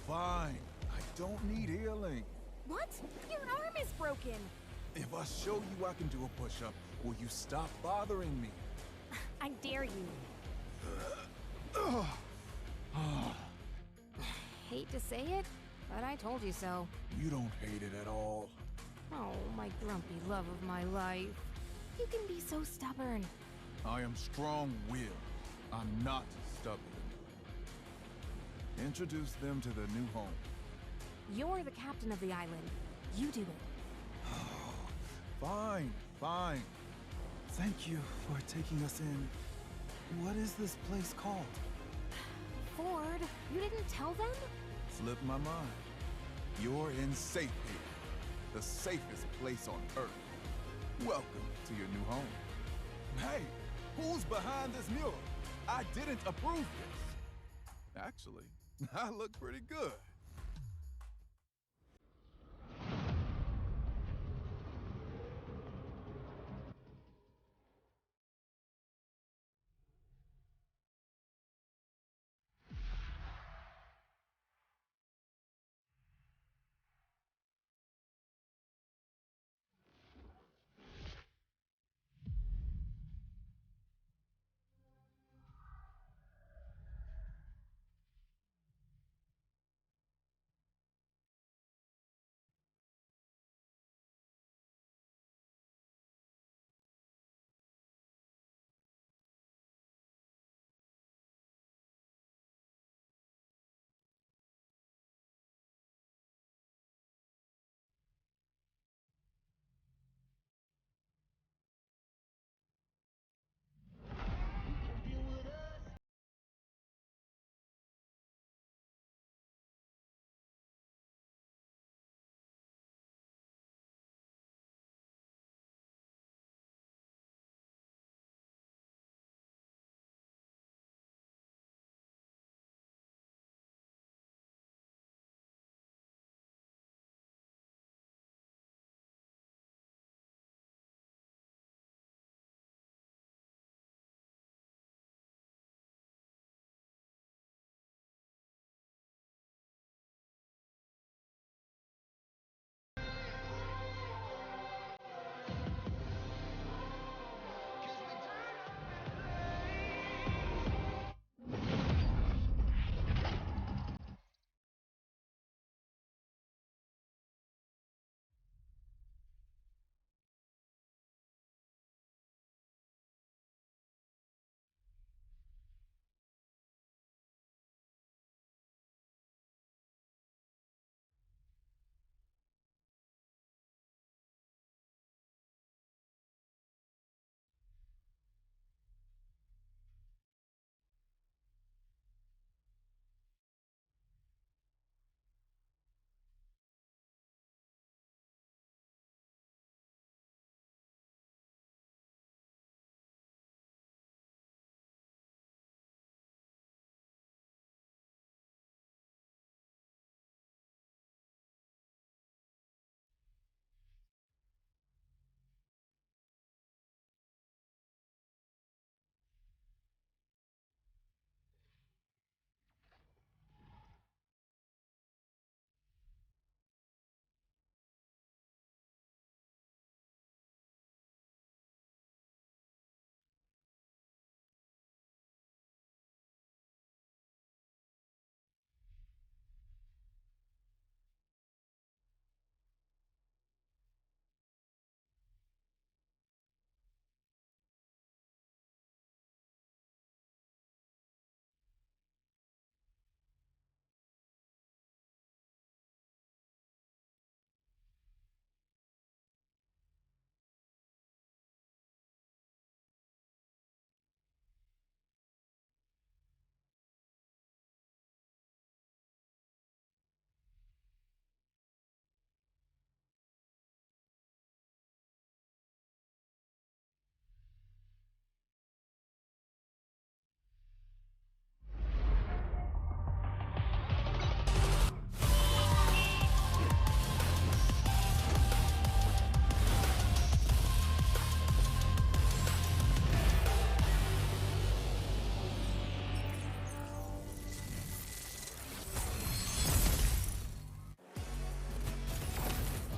fine. I don't need healing. What? Your arm is broken. If I show you I can do a push-up, will you stop bothering me? I dare you. Hate to say it, but I told you so. You don't hate it at all. Oh, my grumpy love of my life. You can be so stubborn. I am strong-willed. I'm not stubborn. Introduce them to their new home. You're the captain of the island. You do it. Fine, fine. Thank you for taking us in. What is this place called? Ford, you didn't tell them? Slipped my mind. You're in safe here. The safest place on Earth. Welcome to your new home. Hey, who's behind this mural? I didn't approve this. Actually, I look pretty good.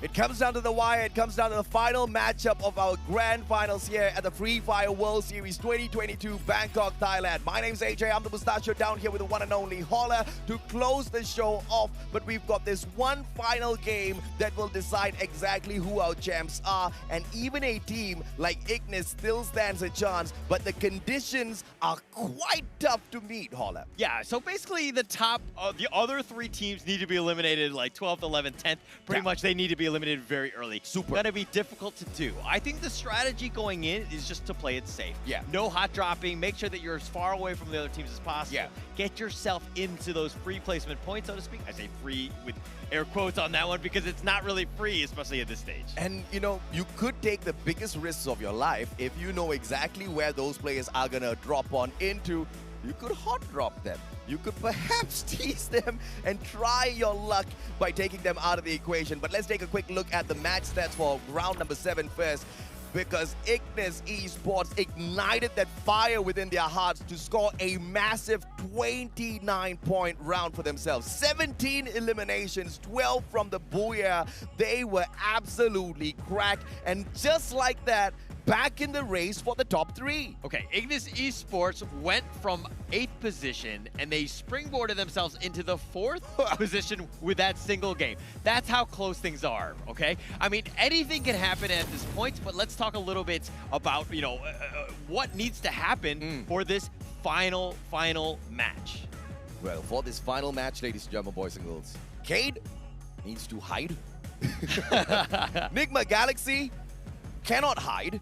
It comes down to the wire. It comes down to the final matchup of our grand finals here at the Free Fire World Series 2022 Bangkok, Thailand. My name's AJ. I'm the Mustachio down here with the one and only Holler to close the show off. But we've got this one final game that will decide exactly who our champs are. And even a team like Ignis still stands a chance. But the conditions are quite tough to meet, Holler. Yeah, so basically the other three teams need to be eliminated like 12th, 11th, 10th. Pretty much they need to be eliminated very early. Super. Gonna be difficult to do. I think the strategy going in is just to play it safe. Yeah. No hot dropping. Make sure that you're as far away from the other teams as possible. Yeah. Get yourself into those free placement points, so to speak. I say free with air quotes on that one because it's not really free, especially at this stage. And, you know, you could take the biggest risks of your life if you know exactly where those players are going to drop on into. You could hot drop them. You could perhaps tease them and try your luck by taking them out of the equation. But let's take a quick look at the match stats for round number 7 first. Because Ignis Esports ignited that fire within their hearts to score a massive 29-point round for themselves. 17 eliminations, 12 from the Booyah. They were absolutely cracked. And just like that, back in the race for the top 3. Okay, Ignis Esports went from 8th position and they springboarded themselves into the 4th position with that single game. That's how close things are, okay? I mean, anything can happen at this point, but let's talk a little bit about, you know, what needs to happen for this final match. Well, for this final match, ladies and gentlemen, boys and girls, Cade needs to hide. Nigma Galaxy cannot hide.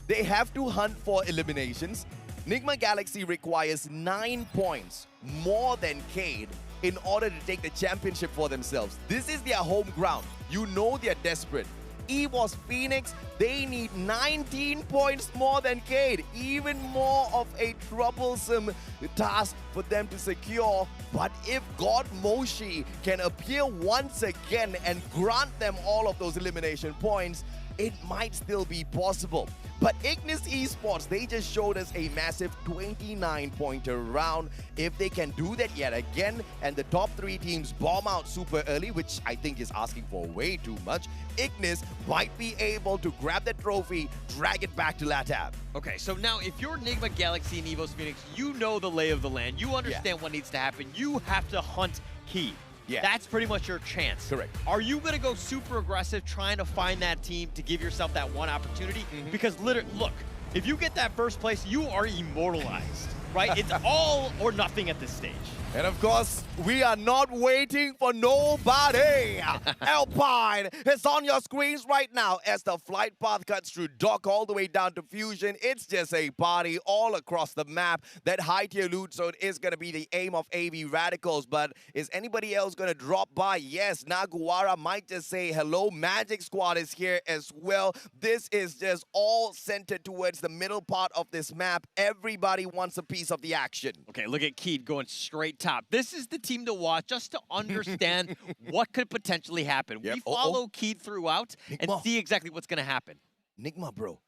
They have to hunt for eliminations. Nigma Galaxy requires 9 points more than Cade in order to take the championship for themselves. This is their home ground. You know they're desperate. EVOS Phoenix, they need 19 points more than Cade. Even more of a troublesome task for them to secure. But if God Moshi can appear once again and grant them all of those elimination points, it might still be possible. But Ignis Esports, they just showed us a massive 29-pointer round. If they can do that yet again, and the top 3 teams bomb out super early, which I think is asking for way too much, Ignis might be able to grab that trophy, drag it back to LATAM. Okay, so now if you're Nigma Galaxy and EVOS Phoenix, you know the lay of the land. You understand what needs to happen. You have to hunt key. Yeah. That's pretty much your chance. Correct. Are you going to go super aggressive trying to find that team to give yourself that one opportunity? Because literally, look, if you get that first place, you are immortalized, right? It's all or nothing at this stage. And of course, we are not waiting for nobody. Alpine is on your screens right now as the flight path cuts through dock all the way down to Fusion. It's just a party all across the map. That high tier loot zone is going to be the aim of AV Radicals. But is anybody else going to drop by? Yes, Naguara might just say hello. Magic Squad is here as well. This is just all centered towards the middle part of this map. Everybody wants a piece of the action. Okay, look at Keed going straight top. This is the team to watch just to understand what could potentially happen. Yep. We follow Keed throughout and see exactly what's going to happen. Nigma, bro.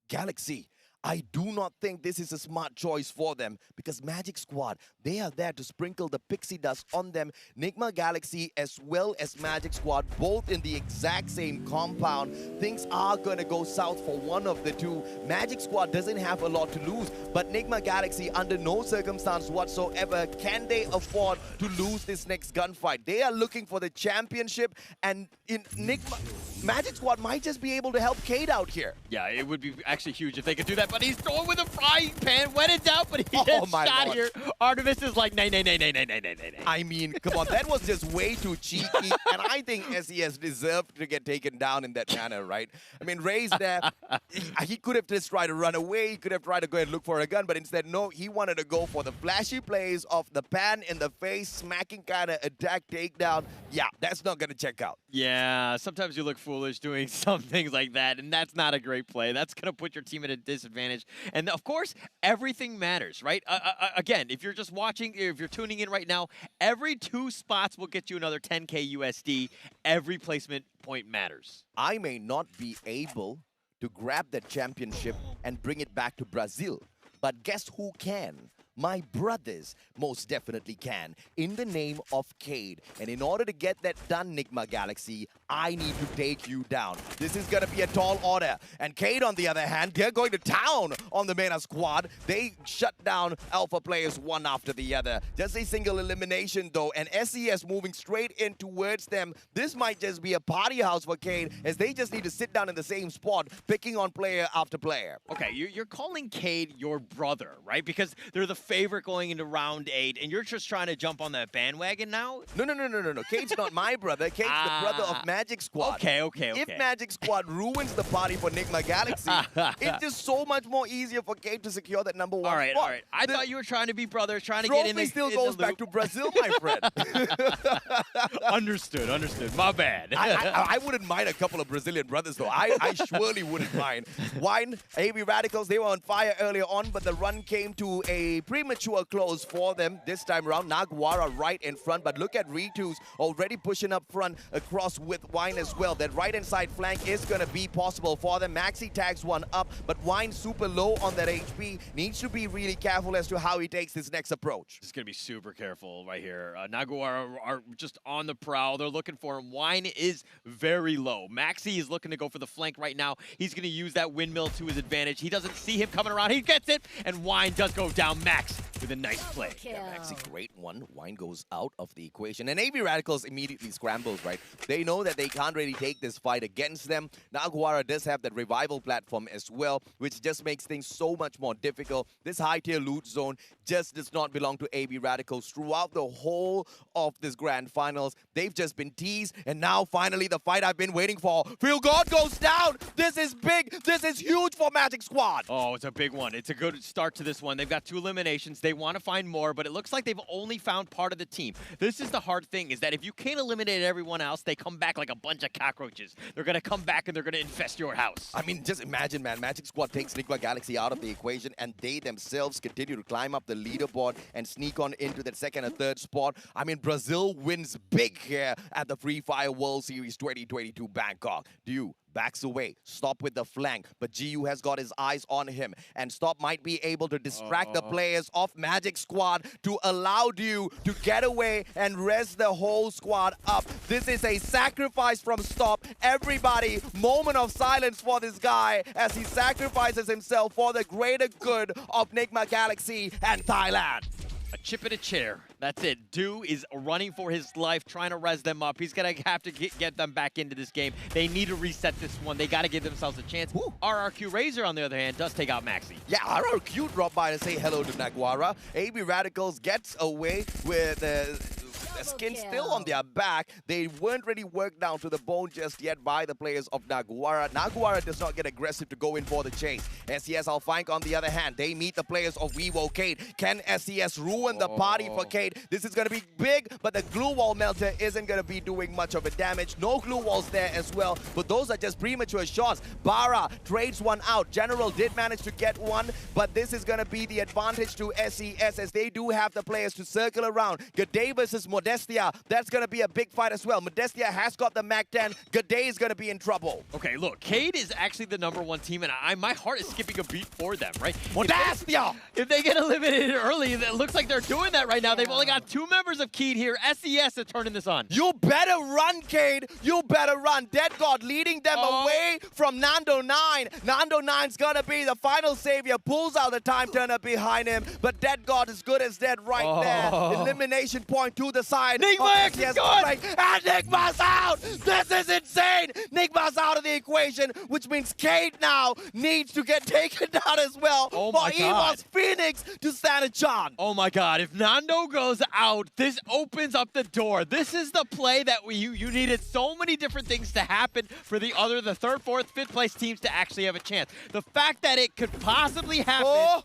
Galaxy. I do not think this is a smart choice for them because Magic Squad, they are there to sprinkle the pixie dust on them. Nigma Galaxy as well as Magic Squad, both in the exact same compound. Things are going to go south for one of the two. Magic Squad doesn't have a lot to lose, but Nigma Galaxy, under no circumstance whatsoever, can they afford to lose this next gunfight. They are looking for the championship, and in Magic Squad might just be able to help Cade out here. Yeah, it would be actually huge if they could do that. But he's throwing with a frying pan when in doubt, but he gets shot Lord. here. Artemis is like, nay. I mean, come on, that was just way too cheeky, and I think SES deserved to get taken down in that manner, right? I mean, Ray's there. He could have just tried to run away. He could have tried to go and look for a gun, but instead, no, he wanted to go for the flashy plays of the pan in the face, smacking kind of attack takedown. Yeah, that's not going to check out. Yeah, sometimes you look foolish doing some things like that, and that's not a great play. That's going to put your team at a disadvantage. And of course, everything matters, right? Again, if you're just watching, if you're tuning in right now, every 2 spots will get you another 10K USD. Every placement point matters. I may not be able to grab that championship and bring it back to Brazil, but guess who can? My brothers most definitely can, in the name of Cade. And in order to get that done, Nigma Galaxy, I need to take you down. This is going to be a tall order. And Cade, on the other hand, they're going to town on the Mena squad. They shut down Alpha players one after the other. Just a single elimination, though, and SES moving straight in towards them. This might just be a party house for Cade, as they just need to sit down in the same spot, picking on player after player. Okay, you're calling Cade your brother, right? Because they're the favorite going into round 8, and you're just trying to jump on that bandwagon now? No. Cade's not my brother. Cade's the brother of Magic Squad. Okay. If Magic Squad ruins the party for Nigma Galaxy, it's just so much more easier for Cade to secure that number 1 All right. spot. I thought you were trying to be brothers, trying to get in the still in goes the back loop. to Brazil, my friend. Understood. My bad. I wouldn't mind a couple of Brazilian brothers, though. I surely wouldn't mind. Wine, AB Radicals, they were on fire earlier on, but the run came to a premature close for them this time around. Naguara right in front, but look at Ritu's already pushing up front across with Wine as well. That right-hand side flank is going to be possible for them. Maxi tags one up, but Wine super low on that HP. Needs to be really careful as to how he takes this next approach. Just going to be super careful right here. Naguara are just on the prowl. They're looking for him. Wine is very low. Maxi is looking to go for the flank right now. He's going to use that windmill to his advantage. He doesn't see him coming around. He gets it, and Wine does go down Max with a nice play. Yeah, Maxi, great one. Wine goes out of the equation. And AB Radicals immediately scrambles, right? They know that they can't really take this fight against them. Naguara does have that revival platform as well, which just makes things so much more difficult. This high-tier loot zone just does not belong to AB Radicals. Throughout the whole of this grand finals, they've just been teased, and now finally the fight I've been waiting for. Feel God goes down! This is big! This is huge for Magic Squad! Oh, it's a big one. It's a good start to this one. They've got 2 eliminations. They want to find more, but it looks like they've only found part of the team. This is the hard thing, is that if you can't eliminate everyone else, they come back like a bunch of cockroaches. They're going to come back and they're going to infest your house. I mean, just imagine, man. Magic Squad takes Nigma Galaxy out of the equation, and they themselves continue to climb up the leaderboard and sneak on into that second and third spot. I mean, Brazil wins big here at the Free Fire World Series 2022 Bangkok. Diu backs away. Stop with the flank, but GU has got his eyes on him, and Stop might be able to distract the players of Magic Squad to allow Diu to get away and res the whole squad up. This is a sacrifice from Stop. Everybody, moment of silence for this guy as he sacrifices himself for the greater good of Nigma Galaxy and Thailand. A chip in a chair. That's it. Du is running for his life, trying to res them up. He's going to have to get them back into this game. They need to reset this one. They got to give themselves a chance. Woo. RRQ Razor, on the other hand, does take out Maxi. Yeah, RRQ dropped by to say hello to Naguara. AB Radicals gets away with the skin still on their back. They weren't really worked down to the bone just yet by the players of Naguara. Naguara does not get aggressive to go in for the chase. SES Alphank, on the other hand, they meet the players of Vivo Cade. Can SES ruin the party for Cade? This is going to be big, but the glue wall melter isn't going to be doing much of a damage. No glue walls there as well, but those are just premature shots. Bara trades one out. General did manage to get one, but this is going to be the advantage to SES as they do have the players to circle around. G'day versus Modestia. That's going to be a big fight as well. Modestia has got the Mac 10. G'day is going to be in trouble. Okay, look, Cade is actually the #1 team, and my heart is skipping a beat for them, right? Modestia! If they get eliminated early, it looks like they're doing that right now. They've only got 2 members of Cade here. SES are turning this on. You better run, Cade. You better run. Dead God leading them away from Nando 9. Nando 9's gonna be the final savior. Pulls out the time turner behind him, but Dead God is good as dead right there. Elimination point to the side. Nigma X is good! And Nigma's out! This is insane! Nigma's out of the equation, which means Cade now needs to get taken down as well Oh for my God. Evos Phoenix to stand a chance. Oh my God, if Nando goes out, this opens up the door. This is the play that you needed so many different things to happen for the 3rd, 4th, 5th place teams to actually have a chance. The fact that it could possibly happen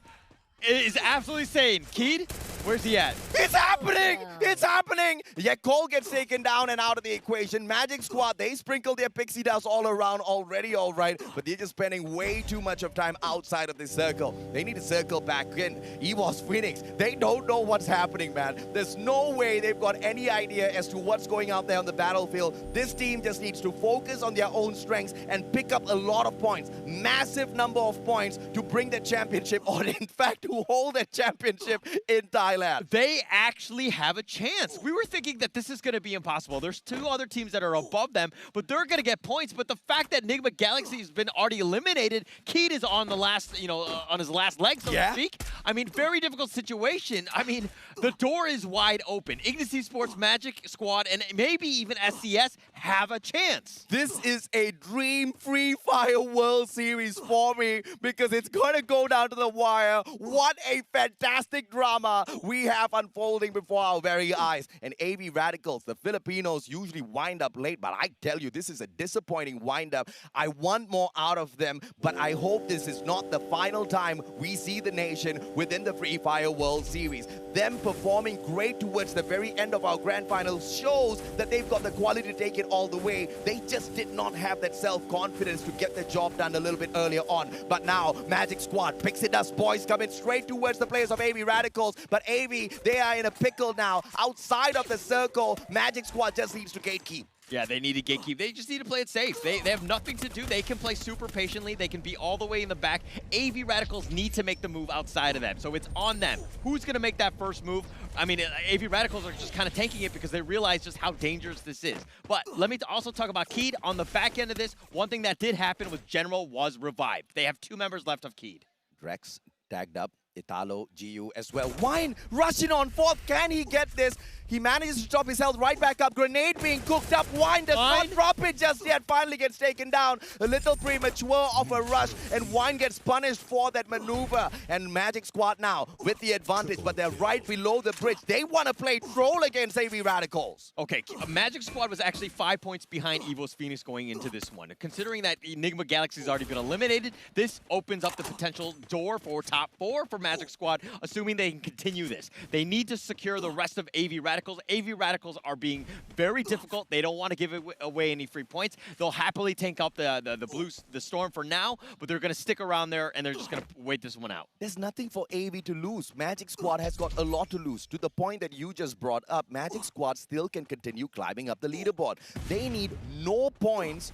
is absolutely insane. Keed, where's he at? It's happening! It's happening! Yeah, Cole gets taken down and out of the equation. Magic Squad, they sprinkle their pixie dust all around already, all right, but they're just spending way too much of time outside of the circle. They need to circle back in. Evos Phoenix, they don't know what's happening, man. There's no way they've got any idea as to what's going out there on the battlefield. This team just needs to focus on their own strengths and pick up a lot of points. Massive number of points to bring the championship, or in fact, to hold the championship in Thailand. They actually have a chance. We were thinking that this is going to be impossible. There's two other teams that are above them, but they're going to get points. But the fact that Enigma Galaxy has been already eliminated, Keed is on the last, on his last leg, so to speak. I mean, very difficult situation. I mean, the door is wide open. Ignis Esports, Magic Squad, and maybe even SCS have a chance. This is a dream Free Fire World Series for me because it's going to go down to the wire. What a fantastic drama we have unfolding before our very eyes. And AV Radicals, the Filipinos, usually wind up late, but I tell you, this is a disappointing wind-up. I want more out of them, but I hope this is not the final time we see the nation within the Free Fire World Series. Them performing great towards the very end of our grand final shows that they've got the quality to take it all the way. They just did not have that self-confidence to get the job done a little bit earlier on. But now, Magic Squad, Pixie Dust Boys coming straight towards the players of AV Radicals. But AV, they are in a pickle now. Outside of the circle, Magic Squad just needs to gatekeep. Yeah, they need to gatekeep. They just need to play it safe. They have nothing to do. They can play super patiently. They can be all the way in the back. AV Radicals need to make the move outside of them. So it's on them. Who's going to make that first move? I mean, AV Radicals are just kind of tanking it because they realize just how dangerous this is. But let me also talk about Keed. On the back end of this, one thing that did happen with General was revived. They have 2 members left of Keed. Drex tagged up. Italo, GU as well. Wine rushing on fourth. Can he get this? He manages to drop his health right back up. Grenade being cooked up. Wine does not drop it just yet. Finally gets taken down. A little premature of a rush. And Wine gets punished for that maneuver. And Magic Squad now with the advantage. But they're right below the bridge. They want to play troll against AV Radicals. Okay, Magic Squad was actually 5 points behind Evo's Phoenix going into this one. Considering that Enigma Galaxy's already been eliminated, this opens up the potential door for top 4 for Magic Squad, assuming they can continue this. They need to secure the rest of AV Radicals. AV Radicals are being very difficult. They don't want to give away any free points. They'll happily tank up the Storm for now, but they're going to stick around there and they're just going to wait this one out. There's nothing for AV to lose. Magic Squad has got a lot to lose. To the point that you just brought up, Magic Squad still can continue climbing up the leaderboard. They need no points.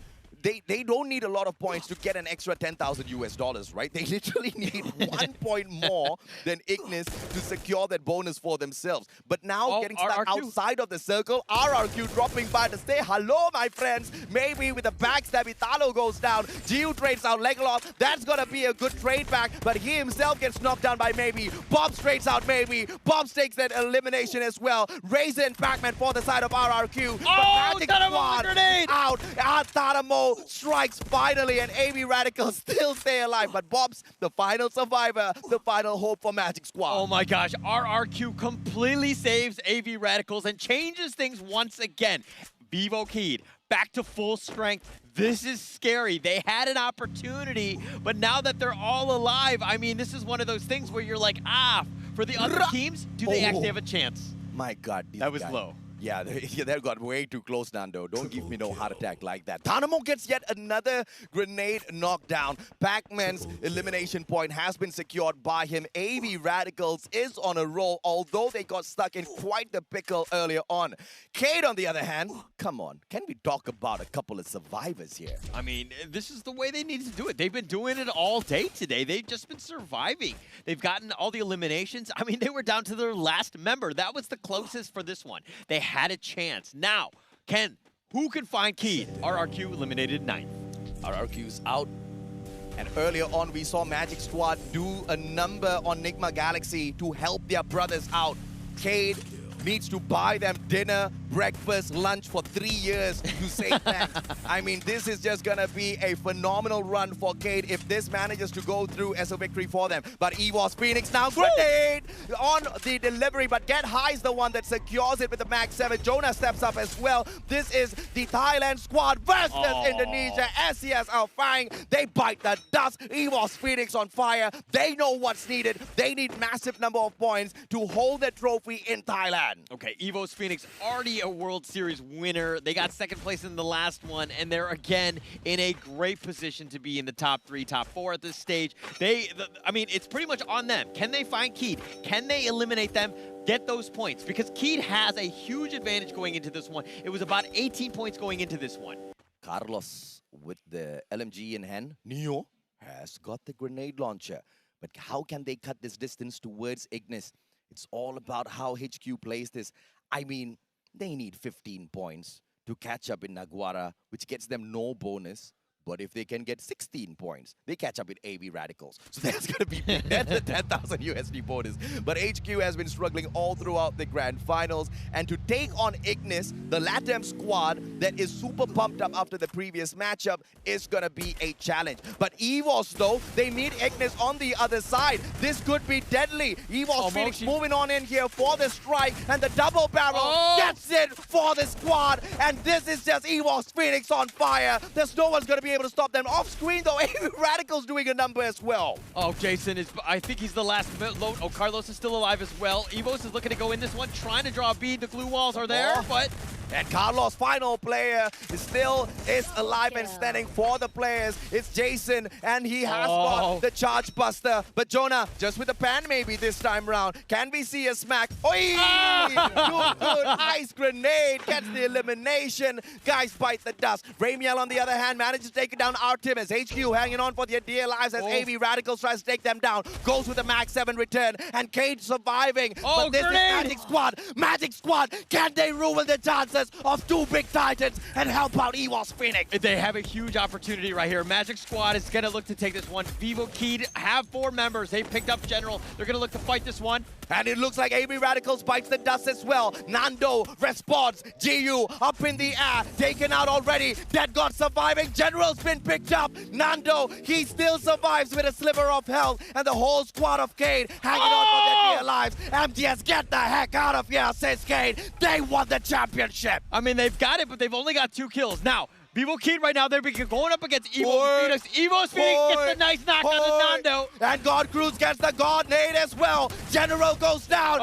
They don't need a lot of points to get an extra 10,000 US dollars, right? They literally need 1 point more than Ignis to secure that bonus for themselves. But now getting stuck outside of the circle, RRQ dropping by to say hello, my friends. Maybe with a backstab, Italo goes down. Gio trades out Legolas. That's gonna be a good trade back, but he himself gets knocked down by Maybe. Bob trades out Maybe. Bob takes that elimination as well. Razor and Pac-Man for the side of RRQ. Oh, Taramo grenade! Out. Taramo strikes finally, and AV Radicals still stay alive. But Bob's the final survivor, the final hope for Magic Squad. Oh my gosh, RRQ completely saves AV Radicals and changes things once again. Vivo Keed, back to full strength. This is scary. They had an opportunity, but now that they're all alive, I mean, this is one of those things where you're like, for the other teams, do they actually have a chance? My God. That was low. Yeah, they got way too close, Nando. Don't give me no heart attack like that. Tanamo gets yet another grenade knockdown. Pac-Man's elimination point has been secured by him. AV Radicals is on a roll, although they got stuck in quite the pickle earlier on. Cade, on the other hand, come on. Can we talk about a couple of survivors here? I mean, this is the way they need to do it. They've been doing it all day today. They've just been surviving. They've gotten all the eliminations. I mean, they were down to their last member. That was the closest for this one. They had a chance. Now, Ken, who can find Keed? RRQ eliminated 9th. RRQ's out. And earlier on, we saw Magic Squad do a number on Enigma Galaxy to help their brothers out. Cade needs to buy them dinner, breakfast, lunch for 3 years to say thanks. I mean, this is just gonna be a phenomenal run for Cade if this manages to go through as a victory for them. But EVOS Phoenix now, grenade on the delivery, but Get High is the one that secures it with the Max 7. Jonah steps up as well. This is the Thailand squad versus Indonesia. SCS are firing. They bite the dust. EVOS Phoenix on fire. They know what's needed. They need massive number of points to hold the trophy in Thailand. Okay, EVOS Phoenix already a World Series winner. They got 2nd place in the last one, and they're again in a great position to be in the top 3, top 4 at this stage. I mean, it's pretty much on them. Can they find Keed? Can they eliminate them? Get those points, because Keed has a huge advantage going into this one. It was about 18 points going into this one. Carlos with the LMG in hand. Neo has got the grenade launcher. But how can they cut this distance towards Ignis? It's all about how HQ plays this. I mean, they need 15 points to catch up in Naguara, which gets them no bonus. But if they can get 16 points, they catch up with AB Radicals. So that's going to be big. That's the 10,000 USD bonus. But HQ has been struggling all throughout the grand finals. And to take on Ignis, the LATAM squad that is super pumped up after the previous matchup, is going to be a challenge. But EVOS, though, they meet Ignis on the other side. This could be deadly. EVOS Phoenix moving on in here for the strike. And the double barrel gets it for the squad. And this is just EVOS Phoenix on fire. There's no one's going to be able to stop them. Off screen, though, Radical's doing a number as well. Oh, Jason is, I think he's the last load. Oh, Carlos is still alive as well. EVOS is looking to go in this one, trying to draw a bead. The glue walls are there, but... And Carlos, final player, is alive and standing for the players. It's Jason, and he has got the charge buster. But Jonah, just with the pan maybe this time round. Can we see a smack? Oi! Too good. Ice grenade gets the elimination. Guys bite the dust. Ramiel, on the other hand, manages to take down Artemis. HQ hanging on for their dear lives as AB Radicals tries to take them down. Goes with a Max 7 return, and Cade surviving. But this is Magic Squad. Magic Squad, can they ruin the chances of two big titans and help out EVOS Phoenix? They have a huge opportunity right here. Magic Squad is going to look to take this one. Vivo Keyed have 4 members. They picked up General. They're going to look to fight this one. And it looks like AB Radicals bites the dust as well. Nando responds. GU up in the air. Taken out already. Dead God surviving. General's been picked up. Nando, he still survives with a sliver of health. And the whole squad of Cade hanging on for their dear lives. MTS, get the heck out of here, says Cade. They won the championship. I mean, they've got it, but they've only got 2 kills. Now, Vivo Keyed right now, they're going up against EVOS Phoenix. EVOS Phoenix gets a nice knock on the Nando. And God Cruz gets the God nade as well. General goes down.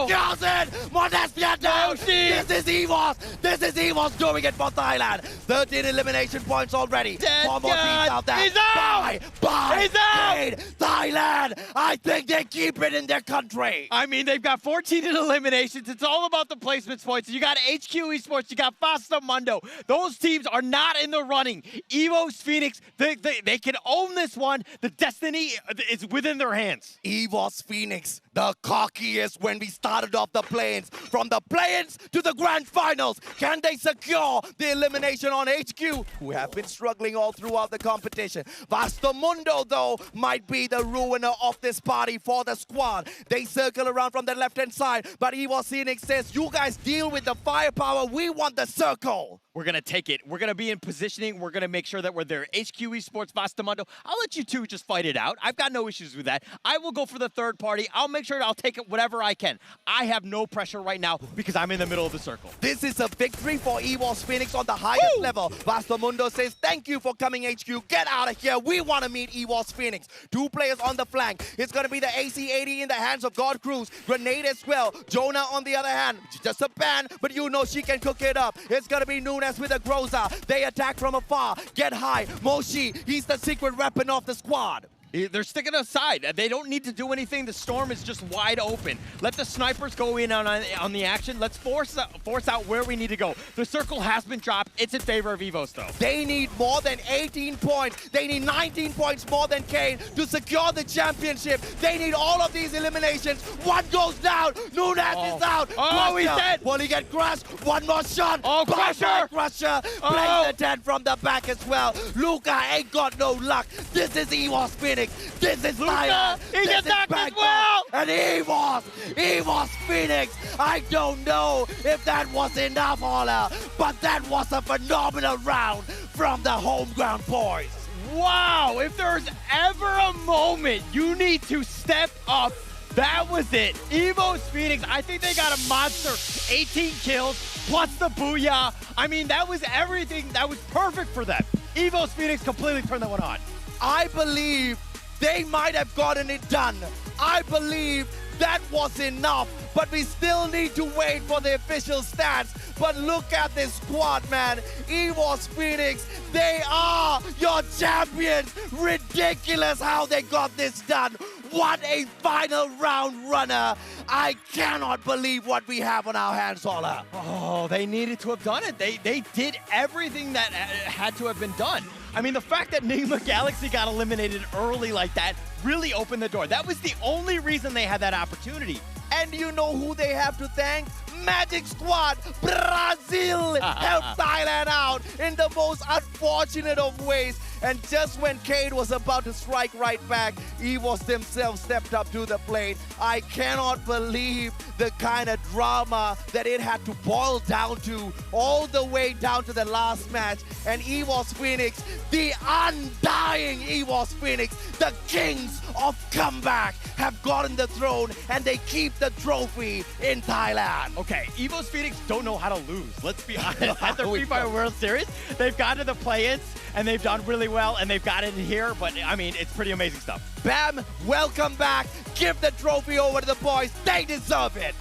There's the Modestia down. This is EVOS. This is EVOS doing it for Thailand. 13 elimination points already. 4 more teams out there. He's out. Bye. Thailand. I think they keep it in their country. I mean, they've got 14 in eliminations. It's all about the placements points. You got HQ Esports. You got Fasta Mundo. Those teams are not in the running. EVOS Phoenix, they can own this one. The destiny is within their hands. EVOS Phoenix, the cockiest when we started off the play-ins. From the play-ins to the grand finals, can they secure the elimination on HQ, who have been struggling all throughout the competition? Vastamundo, though, might be the ruiner of this party for the squad. They circle around from the left-hand side, but EVOS Phoenix says, you guys deal with the firepower. We want the circle. We're going to take it. We're going to be in positioning. We're going to make sure that we're there. HQ Esports, Vastamundo. I'll let you two just fight it out. I've got no issues with that. I will go for the third party. I'll make sure I'll take it whatever I can. I have no pressure right now because I'm in the middle of the circle. This is a victory for EVOS Phoenix on the highest level. Vastamundo says, thank you for coming, HQ. Get out of here. We want to meet EVOS Phoenix. 2 players on the flank. It's going to be the AC-80 in the hands of God Cruz. Grenade as well. Jonah on the other hand. Just a ban, but you know she can cook it up. It's going to be Nunes with a Groza. They attack from afar. Get high. Moshi, he's the secret weapon of the squad. They're sticking aside. They don't need to do anything. The storm is just wide open. Let the snipers go in on the action. Let's force out where we need to go. The circle has been dropped. It's in favor of EVOS, though. They need more than 18 points. They need 19 points more than Kane to secure the championship. They need all of these eliminations. One goes down. Nunes is out. Oh, he's dead. Will he get crushed? One more shot. Oh, Crusher. Crusher. Plays the 10 from the back as well. Luca ain't got no luck. This is EVOS Phoenix. This is Luca. He gets knocked as well. And EVOS Phoenix. I don't know if that was enough, Holler, but that was a phenomenal round from the home ground boys. Wow, if there's ever a moment you need to step up, that was it. EVOS Phoenix, I think they got a monster. 18 kills, plus the booyah. I mean, that was everything. That was perfect for them. EVOS Phoenix completely turned that one on. I believe they might have gotten it done. I believe that was enough, but we still need to wait for the official stats. But look at this squad, man. EVOS Phoenix, they are your champions. Ridiculous how they got this done. What a final round runner. I cannot believe what we have on our hands, Ola. Oh, they needed to have done it. They did everything that had to have been done. I mean, the fact that Nigma Galaxy got eliminated early like that really opened the door. That was the only reason they had that opportunity. And you know who they have to thank? Magic Squad, Brazil, helped Thailand out in the most unfortunate of ways. And just when Cade was about to strike right back, EVOS themselves stepped up to the plate. I cannot believe the kind of drama that it had to boil down to, all the way down to the last match. And EVOS Phoenix, the undying EVOS Phoenix, the kings of comeback, have gotten the throne and they keep the trophy in Thailand. Okay, EVOS Phoenix don't know how to lose. Let's be honest. At the Free Fire World Series, they've got to the play-ins and they've done really well, and they've got it in here. But I mean, it's pretty amazing stuff. Bam, welcome back. Give the trophy over to the boys. They deserve it.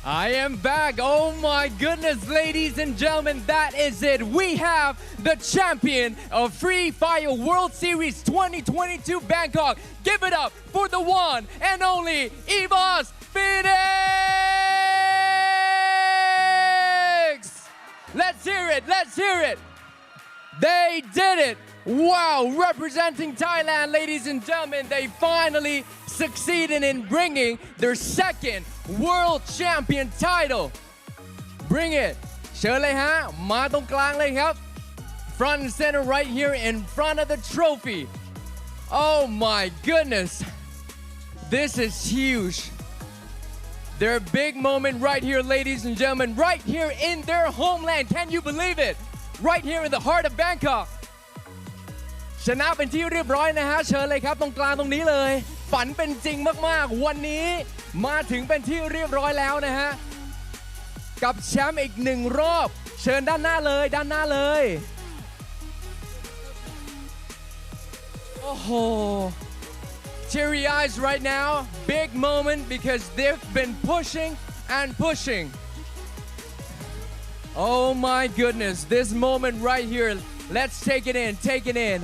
I am back. Oh my goodness, ladies and gentlemen, that is it. We have the champion of Free Fire World Series 2022 Bangkok. Give it up for the one and only EVOS Phoenix! Let's hear it, let's hear it. They did it. Wow, representing Thailand, ladies and gentlemen, they finally succeeded in bringing their second World Champion title. Bring it. เชิญเลยฮะ มาตรงกลางเลยครับ Front and center right here in front of the trophy. Oh my goodness. This is huge. Their big moment right here, ladies and gentlemen, right here in their homeland. Can you believe it? Right here in the heart of Bangkok. ชนะเป็นที่เรียบร้อยนะฮะ เชิญเลยครับตรงกลางตรงนี้เลย ฝันเป็นจริงมากๆ วันนี้มาถึงเป็นที่เรียบร้อยแล้วนะฮะ กับแชมป์อีกหนึ่งรอบ เชิญด้านหน้าเลย ด้านหน้าเลย โอ้โห teary eyes right now. Big moment because they've been pushing and pushing. Oh my goodness, this moment right here. Let's take it in, take it in.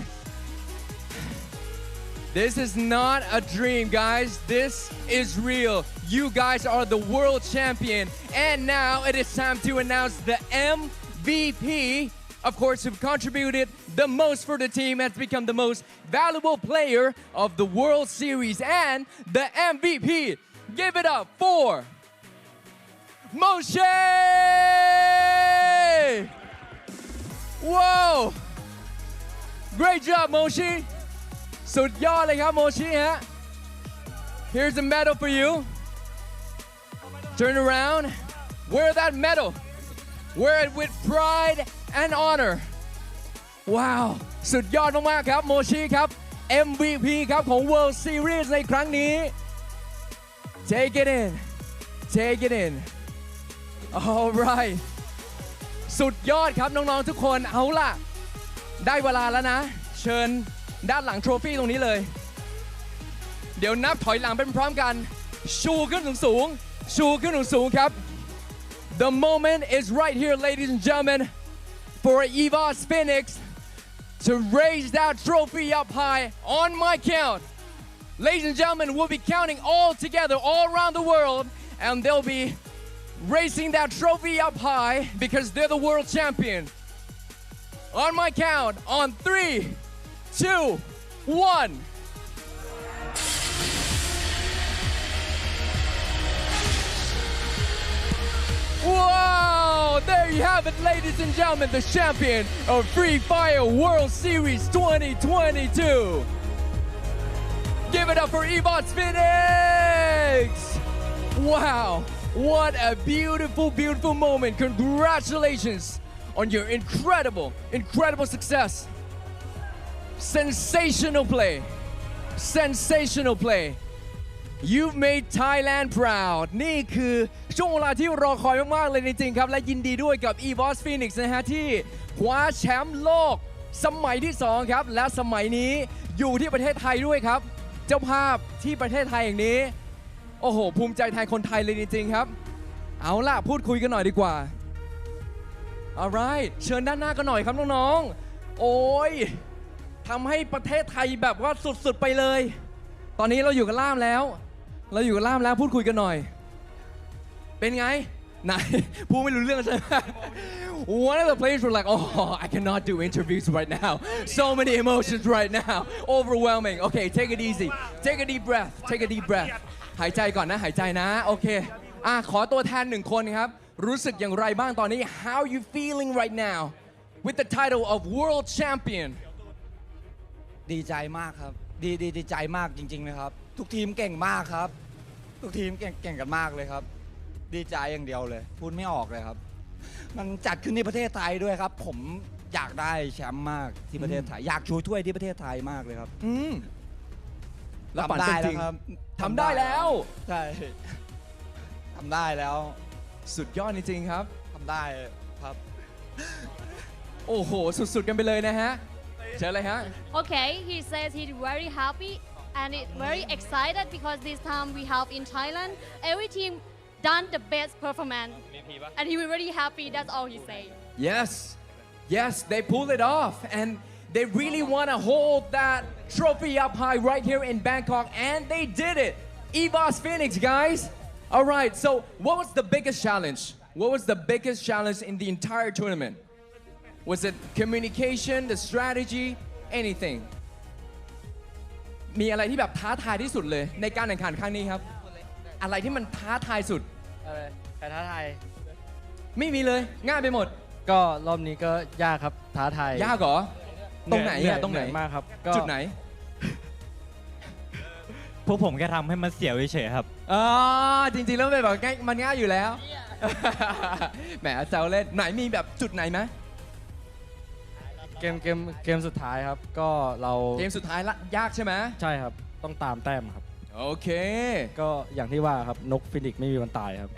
This is not a dream, guys. This is real. You guys are the world champion. And now it is time to announce the MVP. Of course, who contributed the most for the team, has become the most valuable player of the World Series. And the MVP, give it up for Moshe! Whoa! Great job, Moshi. สุดยอดเลยครับ Moshi ฮะ Here's a medal for you. Turn around. Wear that medal. Wear it with pride and honor. Wow. สุดยอดมากๆครับ Moshi ครับ MVP ครับของ World Series ในครั้งนี้ Take it in. Take it in. All right. สุดยอดครับน้องๆทุกคนเอาล่ะได้เวลาแล้วนะเชิญด้านหลังโทรฟี่ตรงนี้เลยเดี๋ยวนับถอยหลังเป็นพร้อมกันชูขึ้นสูงๆชูขึ้นสูงๆครับ The moment is right here, ladies and gentlemen, for EVOS Phoenix to raise that trophy up high on my count. Ladies and gentlemen, we'll be counting all together all around the world, and they'll be raising that trophy up high because they're the world champion. On my count, on 3, 2, 1. Wow! There you have it, ladies and gentlemen, the champion of Free Fire World Series 2022. Give it up for EVOS Phoenix! Wow! What a beautiful, beautiful moment. Congratulations on your incredible, incredible success. Sensational play. Sensational play. You've made Thailand proud. นี่คือช่วงเวลาที่รอคอยมากๆเลยจริงๆครับและยินดีด้วยกับ EVOS Phoenix นะฮะที่คว้าแชมป์โลกสมัยที่2ครับและสมัยนี้อยู่ที่ประเทศไทยด้วยครับเจ้าภาพที่ประเทศไทยอย่างนี้โอ้โหภูมิใจแทนคนไทยเลยจริงๆครับเอาล่ะพูดคุยกันหน่อยดีกว่า Alright เชิญด้านหน้ากันหน่อยครับน้องๆโอ้ยทำให้ประเทศไทยแบบว่าสุดๆไปเลย ตอนนี้เราอยู่กับล่ามแล้ว พูดคุยกันหน่อย เป็นไง ไหน พูดไม่รู้เรื่องใช่ไหม One of the players were like, oh, I cannot do interviews right now. So many emotions right now. Overwhelming. Okay, take it easy. Take a deep breath. Take a deep breath. หายใจก่อนนะ หายใจนะ โอเคขอตัวแทน1 คนครับ รู้สึกอย่างไรบ้างตอนนี้ How you feeling right now with the title of World Champion ดีใจมากครับ ดีใจมากจริงๆเลยครับ ทุกทีมเก่งมากครับ ทุกทีมเก่งกันมากเลยครับ ดีใจอย่างเดียวเลย พูดไม่ออกเลยครับ มันจัดขึ้นที่ประเทศไทยด้วยครับ ผมอยากได้แชมป์มากที่ประเทศไทย อยากชูถ้วยที่ประเทศไทยมากเลยครับ แล้วฝัน ทำได้ เป็นจริง แล้วครับ ทำได้แล้ว ใช่ทำได้แล้ว สุดยอดจริงๆครับ ทำได้ครับ โอ้โห สุดๆกันไปเลยนะฮะ เชิญเลยฮะ Okay, he says he's very happy and very excited because this time we have in Thailand, every team done the best performance. And he was very happy, that's all he said. Yes, they pulled it off and they really want to hold that trophy up high right here in Bangkok and they did it. EVOS Phoenix, guys. All right, so what was the biggest challenge? What was the biggest challenge in the entire tournament? Was it communication, the strategy, anything? มีอะไรที่แบบท้าทายที่สุดเลยในการแข่งขันครั้งนี้ครับ อะไรที่มันท้าทายสุด ใครท้าทาย ไม่มีเลย ง่ายไปหมด ก็รอบนี้ก็ยากครับท้าทาย ยากเหรอ ตรงไหน เนื่ อะ ย ตรงไหน เอยมากครับก็ จุดไหน พวกผมแค่ทำให้มันเสียวเฉยๆครับ จริงๆแล้วเป็นแบบมันง่ายอยู่แล้ว แหมแซวเล่นไหนมีแบบจุดไหนไหม เกมสุดท้ายครับก็เรา เกมสุดท้ายละยากใช่ไหม ใช่ครับต้องตามแต้มครับ โอเค ก็อย่างที่ว่าครับนกฟินิกซ์ไม่มีวันตายครับ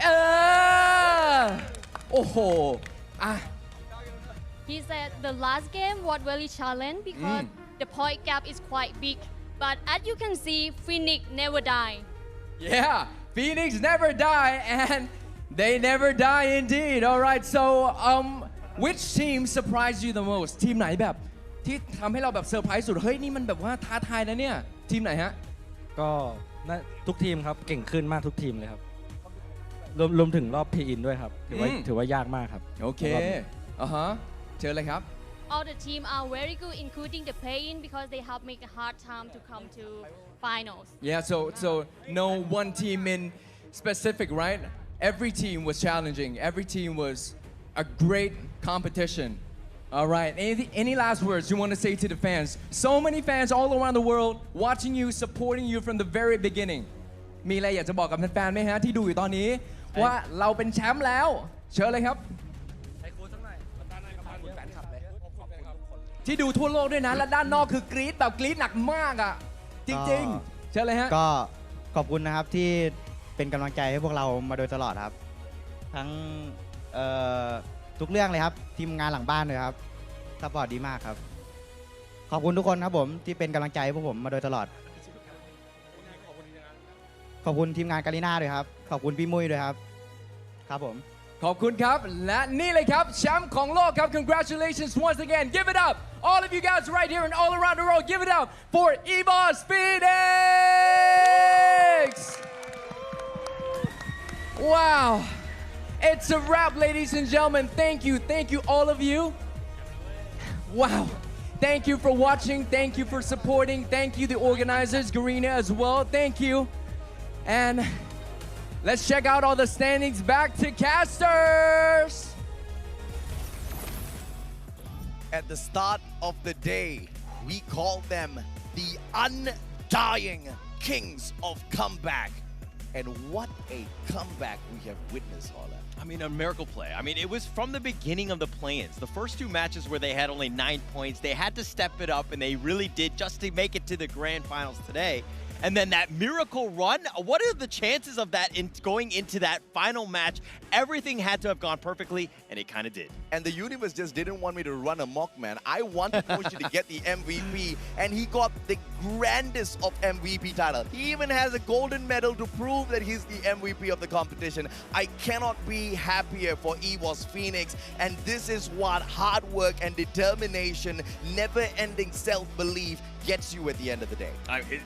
โอ้โหอ่ะ He said the last game was really challenging because the point gap is quite big. But as you can see, Phoenix never die. Yeah, Phoenix never die and they never die indeed. All right, so which team surprised you the most? ทีมไหนแบบที่ทำให้เราแบบเซอร์ไพรส์สุด เฮ้ยนี่มันแบบว่าท้าทายนะเนี่ย ทีมไหนฮะ ก็ทุกทีมครับเก่งขึ้นมากทุกทีมเลยครับรวมถึงรอบพีอินด้วยครับถือว่ายากมากครับ โอเคเชิญเลยครับ All the team are very good, including the play-in, because they have made a hard time to come to finals. Yeah, so no one team in specific, right? Every team was challenging. Every team was a great competition. All right. Any last words you want to say to the fans? So many fans all around the world watching you, supporting you from the very beginning. มีอะไรอยากจะบอกกับแฟนๆไหมฮะที่ดูอยู่ตอนนี้ ว่าเราเป็นแชมป์แล้ว เชิญเลยครับ ที่ดูทั่วโลกด้วยนะ และด้านนอกคือกรี๊ดแบบกรี๊ดหนักมากอ่ะ จริงๆ เชิญเลยฮะ ก็ขอบคุณนะครับที่เป็นกำลังใจให้พวกเรามาโดยตลอดครับ ทั้งทุกเรื่องเลยครับทีมงานหลังบ้านเลยครับซัพพอร์ตดีมากครับ ขอบคุณทุกคนครับผมที่เป็นกำลังใจให้พวกผมมาโดยตลอด ขอบคุณทีมงานกาลิน่าด้วยครับขอบคุณพี่มุ้ยด้วยครับครับผม ขอบคุณครับ และนี่เลยครับแชมป์ของโลกครับ Congratulations once again. Give it up. All of you guys right here and all around the world. Give it up for EVOS Phoenix. Wow. It's a wrap, ladies and gentlemen. Thank you. Thank you, all of you. Wow. Thank you for watching. Thank you for supporting. Thank you, the organizers, Garina as well. Thank you. And let's check out all the standings. Back to casters. At the start of the day, we call them the undying kings of comeback. And what a comeback we have witnessed, Holla. I mean, a miracle play. I mean, it was from the beginning of the play-ins. The first 2 matches where they had only 9 points, they had to step it up, and they really did just to make it to the grand finals today. And then that miracle run, what are the chances of that going into that final match? Everything had to have gone perfectly, and it kind of did. And the universe just didn't want me to run amok, man. I wanted Moshi to get the MVP, and he got the grandest of MVP title. He even has a golden medal to prove that he's the MVP of the competition. I cannot be happier for EVOS Phoenix, and this is what hard work and determination, never-ending self-belief gets you at the end of the day.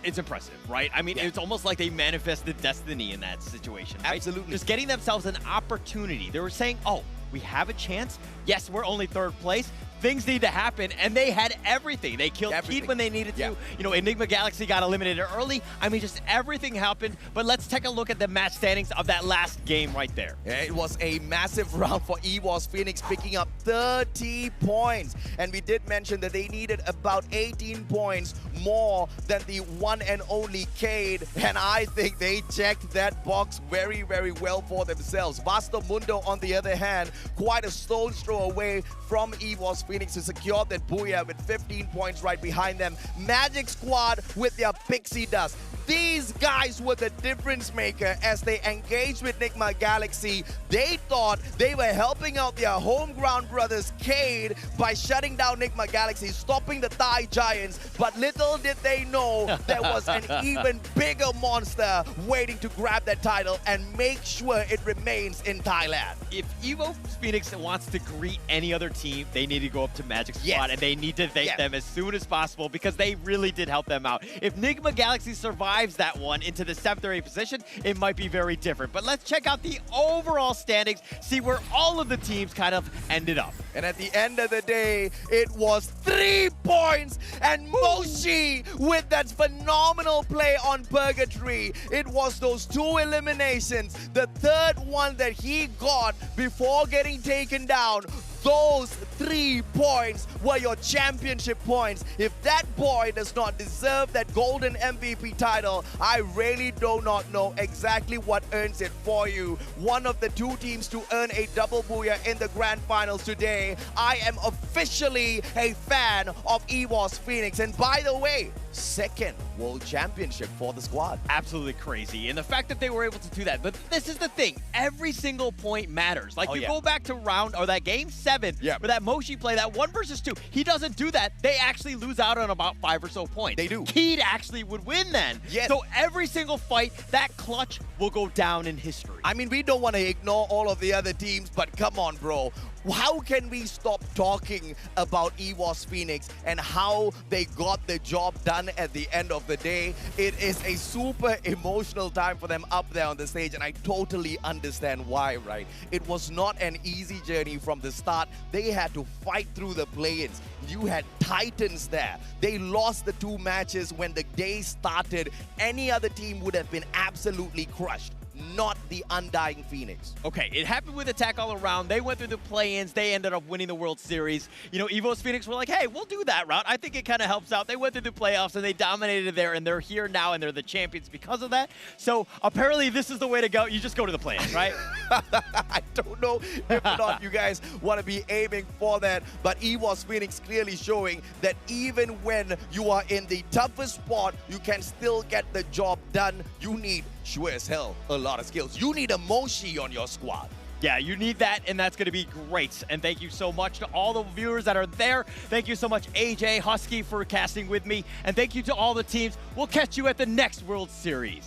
It's impressive, right? I mean, it's almost like they manifested destiny in that situation, right? Absolutely. Just getting themselves an opportunity. They were saying, oh, we have a chance. Yes, we're only third place. Things need to happen, and they had everything. They killed Keith when they needed to. You know, Enigma Galaxy got eliminated early. I mean, just everything happened. But let's take a look at the match standings of that last game right there. It was a massive round for EWOS Phoenix, picking up 30 points. And we did mention that they needed about 18 points more than the one and only Cade. And I think they checked that box very, very well for themselves. Vasto Mundo, on the other hand, quite a stone's throw away from EWOS Phoenix to secure that booyah with 15 points right behind them. Magic Squad with their pixie dust. These guys were the difference maker as they engaged with Enigma Galaxy. They thought they were helping out their home ground brothers Cade by shutting down Enigma Galaxy, stopping the Thai Giants. But little did they know there was an even bigger monster waiting to grab that title and make sure it remains in Thailand. If EVO Phoenix wants to greet any other team, they need to go up to Magic Squad and they need to thank them as soon as possible because they really did help them out. If Enigma Galaxy survives that one into the 7th or 8th position, it might be very different. But let's check out the overall standings, see where all of the teams kind of ended up. And at the end of the day, it was 3 points, and Moshi with that phenomenal play on Purgatory. It was those 2 eliminations, the 3rd one that he got before getting taken down. Those 3 points were your championship points. If that boy does not deserve that golden MVP title, I really do not know exactly what earns it for you. One of the 2 teams to earn a double booyah in the grand finals today. I am officially a fan of EWOS Phoenix. And by the way, 2nd world championship for the squad. Absolutely crazy. And the fact that they were able to do that. But this is the thing. Every single point matters. Like, you go back to that game 7, where that Moshi play, that 1 versus 2, he doesn't do that. They actually lose out on about 5 or so points. They do. Keed actually would win then. Yes. So every single fight, that clutch will go down in history. I mean, we don't want to ignore all of the other teams, but come on, bro. How can we stop talking about EWOS Phoenix and how they got the job done at the end of the day? It is a super emotional time for them up there on the stage, and I totally understand why, right? It was not an easy journey from the start. They had to fight through the play-ins. You had Titans there. They lost the 2 matches when the day started. Any other team would have been absolutely crushed. Not the Undying Phoenix. Okay, it happened with Attack All Around. They went through the play-ins. They ended up winning the World Series. You know, EVOS Phoenix were like, hey, we'll do that route. I think it kind of helps out. They went through the playoffs and they dominated there, and they're here now, and they're the champions because of that. So apparently this is the way to go. You just go to the play-ins, right? I don't know if or not you guys want to be aiming for that, but EWOS Phoenix clearly showing that even when you are in the toughest spot, you can still get the job done. You need, sure as hell, a lot of skills. You need a Moshi on your squad. Yeah, you need that, and that's going to be great. And thank you so much to all the viewers that are there. Thank you so much, AJ Husky, for casting with me. And thank you to all the teams. We'll catch you at the next World Series.